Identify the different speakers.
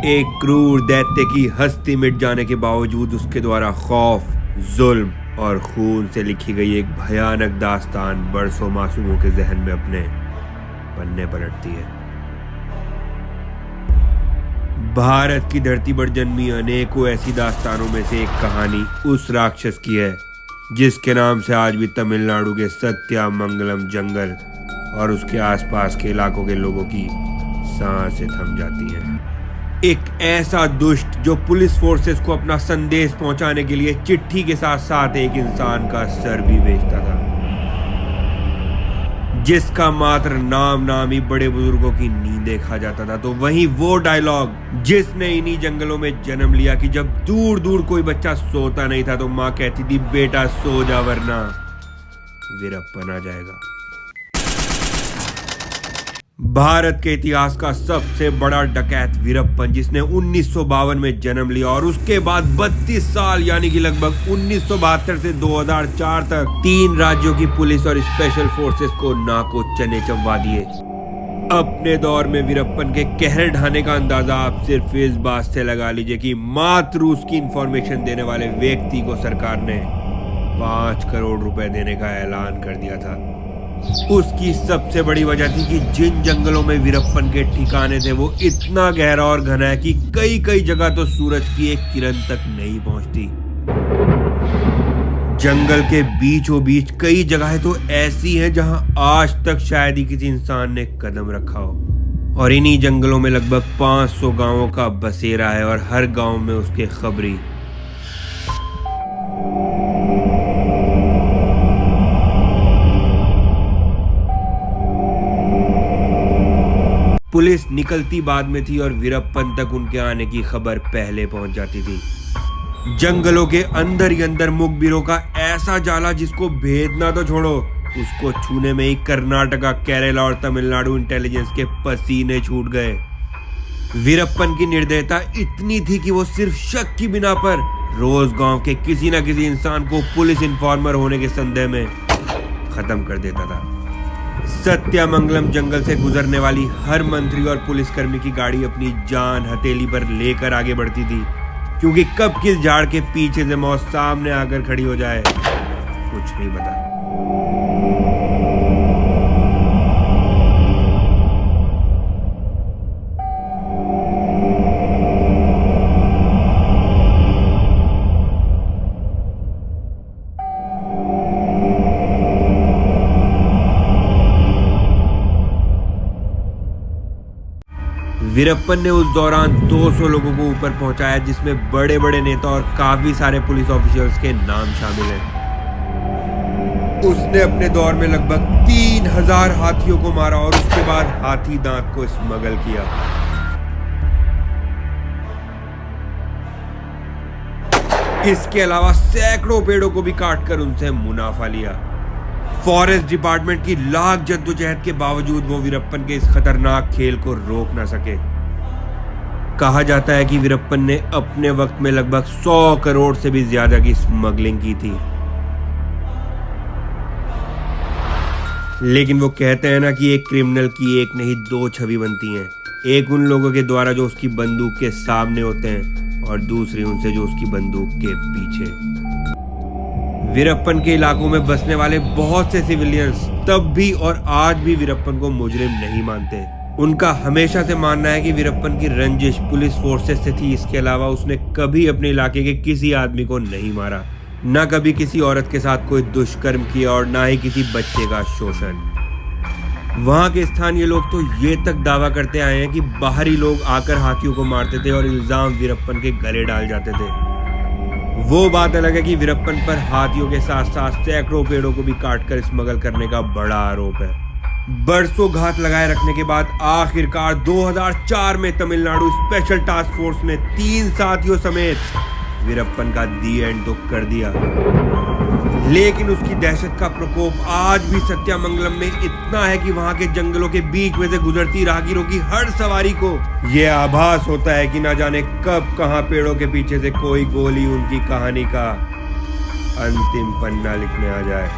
Speaker 1: एक क्रूर दैत्य की हस्ती मिट जाने के बावजूद उसके द्वारा खौफ, जुल्म और खून से लिखी गई एक भयानक दास्तान बरसों मासूमों के जहन में अपने पन्ने पलटती है। भारत की धरती पर जन्मी अनेकों ऐसी दास्तानों में से एक कहानी उस राक्षस की है जिसके नाम से आज भी तमिलनाडु के सत्यामंगलम जंगल और उसके आसपास के इलाकों के लोगों की सांसें थम जाती हैं। एक ऐसा दुष्ट जो पुलिस फोर्सेस को अपना संदेश पहुंचाने के लिए चिट्ठी के साथ साथ एक इंसान का सर भी बेचता था, जिसका मात्र नाम ही बड़े बुजुर्गों की नींदें खा जाता था। तो वहीं वो डायलॉग जिसने इन्हीं जंगलों में जन्म लिया कि जब दूर दूर कोई बच्चा सोता नहीं था तो माँ कहती थी, बेटा सो जा वरना वीरप्पन आ जाएगा। भारत के इतिहास का सबसे बड़ा डकैत वीरप्पन, जिसने 1952 में जन्म लिया और उसके बाद 32 साल यानी कि लगभग 1972 से 2004 तक 3 राज्यों की पुलिस और स्पेशल फोर्सेस को नाको चने चबवा दिए। अपने दौर में वीरप्पन के कहर ढाने का अंदाजा आप सिर्फ इस बात से लगा लीजिए कि मात्र उसकी इंफॉर्मेशन देने वाले व्यक्ति को सरकार ने 5 करोड़ रुपए देने का ऐलान कर दिया था। उसकी सबसे बड़ी वजह थी कि जिन जंगलों में वीरप्पन के ठिकाने थे वो इतना गहरा और घना है कि कई जगह तो सूरज की एक किरण तक नहीं पहुंचती। जंगल के बीचों बीच कई जगहें तो ऐसी हैं जहां आज तक शायद ही किसी इंसान ने कदम रखा हो। और इन्हीं जंगलों में लगभग 500 गांवों का बसेरा है और हर गांव में उसके खबरी। पुलिस निकलती बाद में थी और वीरप्पन तक उनके आने की खबर पहले पहुंच जाती थी। जंगलों के अंदर ही अंदर मुखबिरों का ऐसा जाला जिसको भेदना तो छोड़ो, उसको छूने में ही कर्नाटका, केरला और तमिलनाडु इंटेलिजेंस के पसीने छूट गए। वीरप्पन की निर्दयता इतनी थी कि वो सिर्फ शक की बिना पर रोज गांव के किसी न किसी इंसान को पुलिस इन्फॉर्मर होने के संदेह में खत्म कर देता था। सत्यामंगलम जंगल से गुजरने वाली हर मंत्री और पुलिसकर्मी की गाड़ी अपनी जान हथेली पर लेकर आगे बढ़ती थी, क्योंकि कब किस झाड़ के पीछे से मौत सामने आकर खड़ी हो जाए कुछ नहीं पता। वीरप्पन ने उस दौरान 200 लोगों को ऊपर पहुंचाया, जिसमें बड़े बड़े नेता और काफी सारे पुलिस ऑफिसर्स के नाम शामिल हैं। उसने अपने दौर में लगभग 3000 हाथियों को मारा और उसके बाद हाथी दांत को स्मगल किया। इसके अलावा सैकड़ों पेड़ों को भी काटकर उनसे मुनाफा लिया। फॉरेस्ट डिपार्टमेंट की लाख जद्दोजहद के बावजूद वो वीरप्पन के इस खतरनाक खेल को रोक ना सके। कहा जाता है कि वीरप्पन ने अपने वक्त में लगभग 100 करोड़ से भी ज्यादा की स्मगलिंग की थी। लेकिन वो कहते हैं ना कि एक क्रिमिनल की एक नहीं 2 छवि बनती हैं। एक उन लोगों के द्वारा जो उसकी बंदूक के सामने होते हैं और दूसरी उनसे जो उसकी बंदूक के पीछे। वीरप्पन के इलाकों में बसने वाले बहुत से सिविलियंस तब भी और आज भी वीरप्पन को मुजरिम नहीं मानते। उनका हमेशा से मानना है कि वीरप्पन की रंजिश पुलिस फोर्सेस से थी। इसके अलावा उसने कभी अपने इलाके के किसी आदमी को नहीं मारा, न कभी किसी औरत के साथ कोई दुष्कर्म किया और ना ही किसी बच्चे का शोषण। वहां के स्थानीय लोग तो ये तक दावा करते आए हैं कि बाहरी लोग आकर हाथियों को मारते थे और इल्जाम वीरप्पन के गले डाल जाते थे। वो बात अलग है कि वीरप्पन पर हाथियों के साथ साथ सैकड़ों पेड़ों को भी काटकर स्मगल करने का बड़ा आरोप है। बरसों घात लगाए रखने के बाद आखिरकार 2004 में तमिलनाडु स्पेशल टास्क फोर्स ने 3 साथियों समेत वीरप्पन का दी एंड तो कर दिया। लेकिन उसकी दहशत का प्रकोप आज भी सत्यामंगलम में इतना है कि वहां के जंगलों के बीच में से गुजरती राहगीरों की हर सवारी को यह आभास होता है कि ना जाने कब कहां पेड़ों के पीछे से कोई गोली उनकी कहानी का अंतिम पन्ना लिखने आ जाए।